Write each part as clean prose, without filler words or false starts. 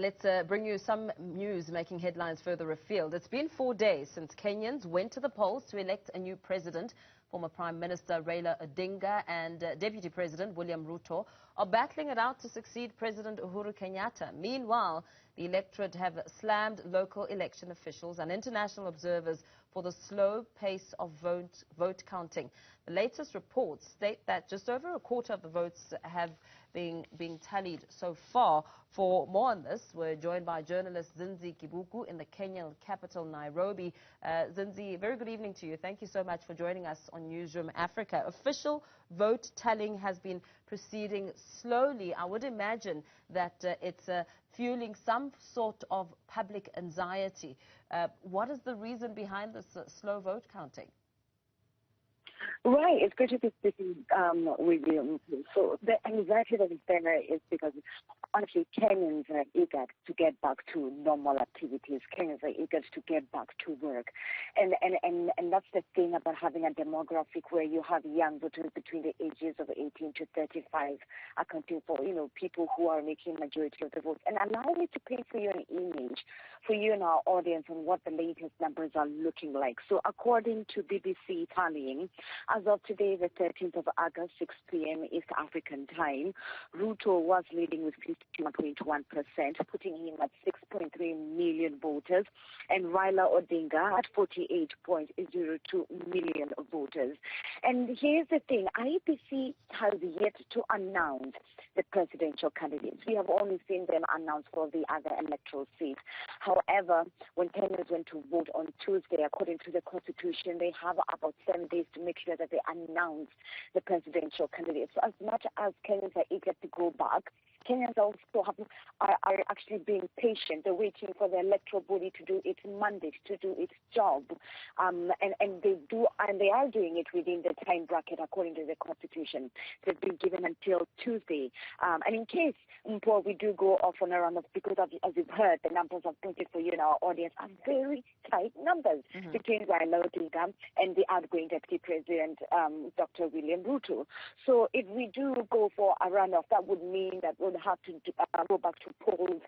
Let's bring you some news making headlines further afield. It's been 4 days since Kenyans went to the polls to elect a new president. Former Prime Minister Raila Odinga and Deputy President William Ruto are battling it out to succeed President Uhuru Kenyatta. Meanwhile, the electorate have slammed local election officials and international observers for the slow pace of vote counting. The latest reports state that just over a quarter of the votes have been tallied so far. For more on this, we're joined by journalist Zindzi Kibiku in the Kenyan capital, Nairobi. Zindzi, very good evening to you. Thank you so much for joining us on Newzroom Afrika. Official vote tallying has been proceeding slowly. I would imagine that it's fueling some sort of public anxiety. What is the reason behind this slow vote counting? Right, it's good to be speaking with you. So the anxiety that is there is because, honestly, Kenyans are eager to get back to normal activities. Kenyans are eager to get back to work. And that's the thing about having a demographic where you have young voters between the ages of 18 to 35 accounting for, people who are making majority of the votes. And allow me to paint for you an image, for you and our audience, on what the latest numbers are looking like. So according to BBC tallying, as of today, the 13th of August, 6 p.m. East African time, Ruto was leading with 51.1%, putting him at 6.3 million voters, and Raila Odinga at 48.02 million voters. And here's the thing, IEBC has yet to announce the presidential candidates. We have only seen them announce for the other electoral seats. However, when Kenyans went to vote on Tuesday, according to the Constitution, they have about 7 days to make sure that they announce the presidential candidates. So as much as Kenyans are eager to go back, Kenyans also are actually being patient. They're waiting for the electoral body to do its mandate, to do its job, and they are doing it within the time bracket according to the Constitution. They've been given until Tuesday. And in case, we do go off on a run of, because as you've heard, the numbers I've printed for you in our audience are very tight numbers between Raila Odinga and the outgoing Deputy President, Dr. William Ruto. So if we do go for a runoff, that would mean that we'll have to go back to polls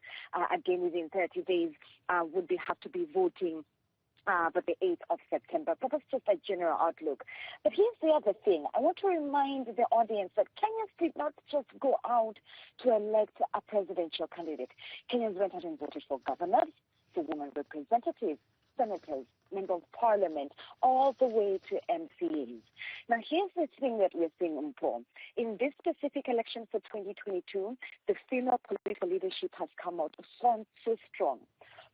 again within 30 days. Would have to be voting but the 8th of September. But that's just a general outlook. But here's the other thing. I want to remind the audience that Kenyans did not just go out to elect a presidential candidate. Kenyans went out and voted for governors, for women representatives, senators, members of parliament, all the way to MCAs. Now, here's the thing that we're seeing, in this specific election for 2022, the female political leadership has come out so strong.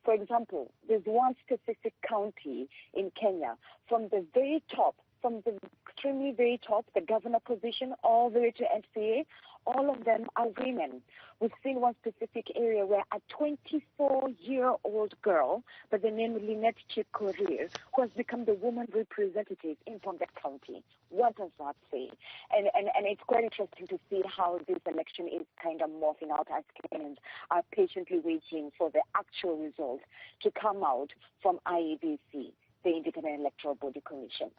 For example, there's one specific county in Kenya, from the very top, from the extremely very top, the governor position, all the way to MCA, all of them are women. We've seen one specific area where a 24-year-old girl by the name of Lynette Chikorir, who has become the woman representative in that county. What does that say? And it's quite interesting to see how this election is kind of morphing out as Kenyans are patiently waiting for the actual result to come out from IEBC, the Independent Electoral Body Commission.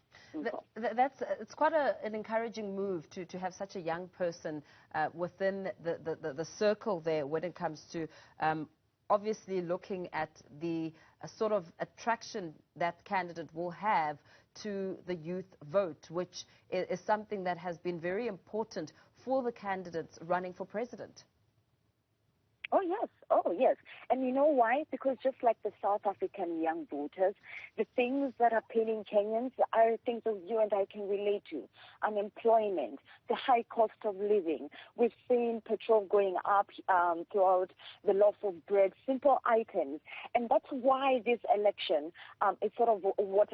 It's quite an encouraging move to have such a young person within the circle there when it comes to obviously looking at the sort of attraction that candidate will have to the youth vote, which is something that has been very important for the candidates running for president. Oh, yes. And you know why? Because just like the South African young voters, the things that are paining Kenyans are things that you and I can relate to. Unemployment, the high cost of living. We've seen petrol going up throughout, the loss of bread, simple items. And that's why this election is sort of what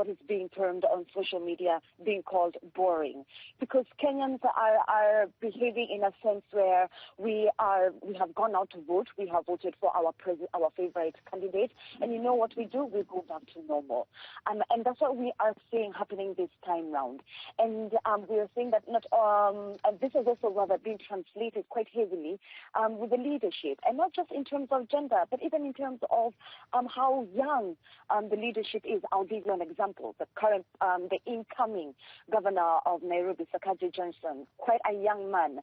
is being termed on social media being called boring. Because Kenyans are behaving in a sense where we have gone out to vote. We have voted for our favorite candidate. And you know what we do? We go back to normal. And that's what we are seeing happening this time round. And we are seeing that and this is also rather being translated quite heavily with the leadership. And not just in terms of gender, but even in terms of how young the leadership is. I'll give you an example. The incoming governor of Nairobi, Sakaja Johnson, quite a young man,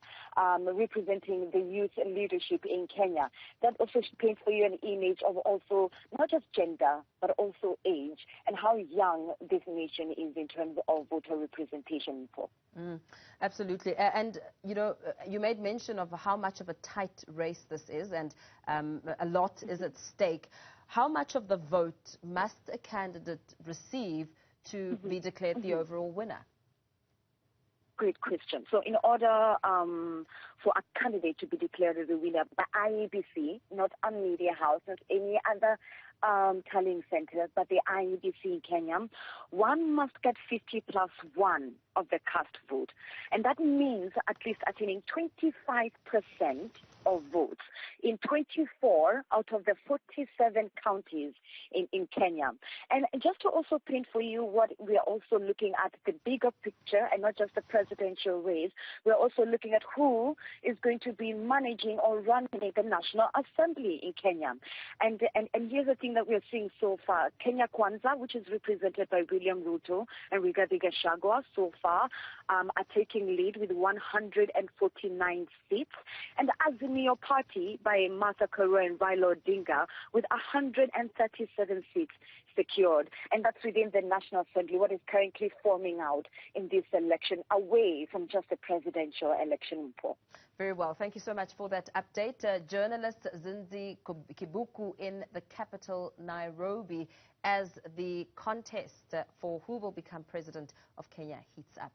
representing the youth leadership in Kenya. Kenya. That also paints for you an image of also not just gender, but also age and how young this nation is in terms of voter representation. Absolutely. And, you know, you made mention of how much of a tight race this is, and a lot is at stake. How much of the vote must a candidate receive to be declared the overall winner? Great question. So in order for a candidate to be declared the winner by IEBC, not a media house, not any other tallying center, but the IEBC in Kenya, one must get 50+1 of the cast vote. And that means at least attaining 25% of votes in 24 out of the 47 counties in Kenya. And just to also paint for you what we are also looking at, the bigger picture and not just the presidential race, we're also looking at who is going to be managing or running the National Assembly in Kenya. And here's the thing that we are seeing so far. Kenya Kwanza, which is represented by William Ruto and Rigathi Gachagua, so far are taking lead with 149 seats. And the Azimio Party by Martha Karua and Raila Odinga with 137 seats secured. And that's within the National Assembly, what is currently forming out in this election, away from just a presidential election. Very well. Thank you so much for that update. Journalist Zindzi Kibiku in the capital, Nairobi, as the contest for who will become president of Kenya heats up.